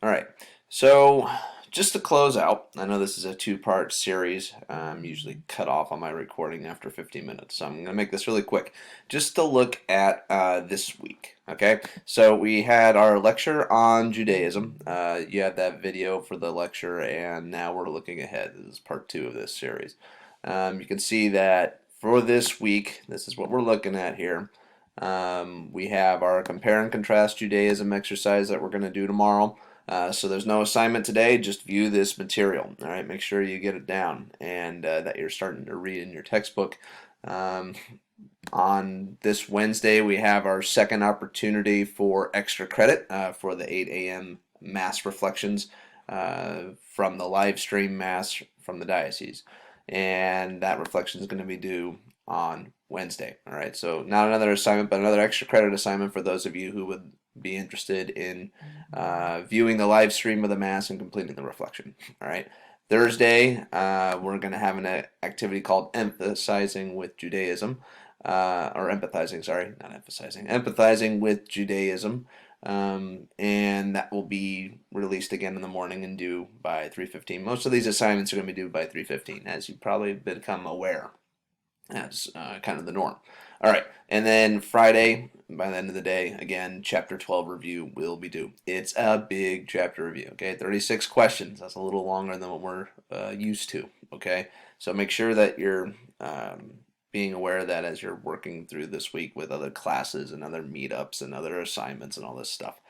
All right. So, just to close out, I know this is a two-part series. I'm usually cut off on my recording after 15 minutes, so I'm going to make this really quick. Just to look at this week, okay? So, we had our lecture on Judaism. You had that video for the lecture, and now we're looking ahead. This is part two of this series. You can see that for this week, this is what we're looking at here. We have our compare and contrast Judaism exercise that we're going to do tomorrow. So there's no assignment today, just view this material. All right, make sure you get it down and that you're starting to read in your textbook. Um, on this Wednesday, we have our second opportunity for extra credit for the 8 a.m. Mass reflections from the live stream Mass from the diocese. And that reflection is going to be due on Wednesday. All right, so not another assignment, but another extra credit assignment for those of you who would be interested in viewing the live stream of the Mass and completing the reflection. All right. Thursday, we're going to have an activity called Emphasizing with Judaism, or Empathizing, sorry, not emphasizing, Empathizing with Judaism. And that will be released again in the morning and due by 3:15. Most of these assignments are going to be due by 3:15, as you probably become aware. That's kind of the norm. All right, and then Friday, by the end of the day, again, chapter 12 review will be due. It's a big chapter review, okay? 36 questions. That's a little longer than what we're used to, okay? So make sure that you're being aware of that as you're working through this week with other classes and other meetups and other assignments and all this stuff.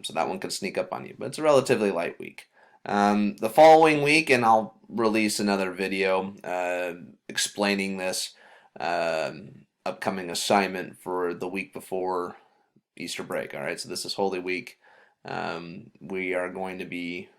So that one could sneak up on you, but it's a relatively light week. The following week, and I'll release another video explaining this upcoming assignment for the week before Easter break. All right, so this is Holy Week. We are going to be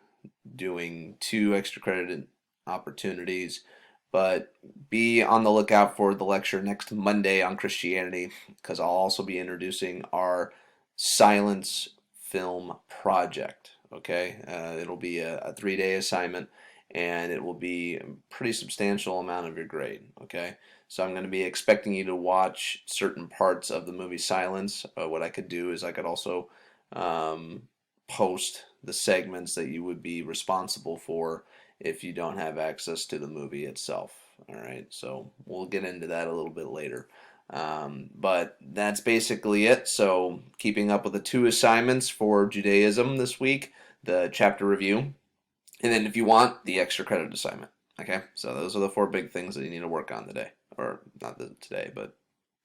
doing 2 extra credit opportunities, but be on the lookout for the lecture next Monday on Christianity, because I'll also be introducing our silence film project. Okay, it'll be a 3-day assignment, and it will be a pretty substantial amount of your grade. Okay, so I'm going to be expecting you to watch certain parts of the movie Silence. What I could do is I could also post the segments that you would be responsible for if you don't have access to the movie itself. All right, so we'll get into that a little bit later. But that's basically it. So keeping up with the 2 assignments for Judaism this week, the chapter review, and then if you want, the extra credit assignment. Okay, so those are the 4 big things that you need to work on today, or not today, but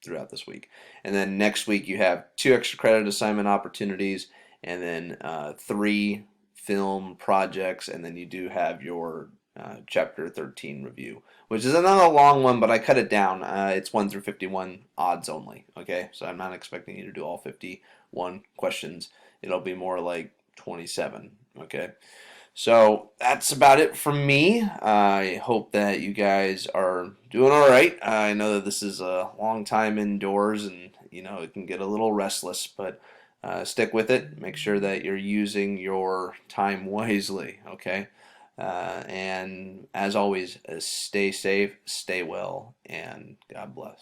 throughout this week. And then next week you have 2 extra credit assignment opportunities, and then 3 film projects, and then you do have your chapter 13 review, which is another long one, but I cut it down. It's 1 through 51 odds only. Okay, so I'm not expecting you to do all 51 questions. It'll be more like 27. Okay, so that's about it from me. I hope that you guys are doing all right. I know that this is a long time indoors, and it can get a little restless, but stick with it. Make sure that you're using your time wisely. Okay. And as always, stay safe, stay well, and God bless.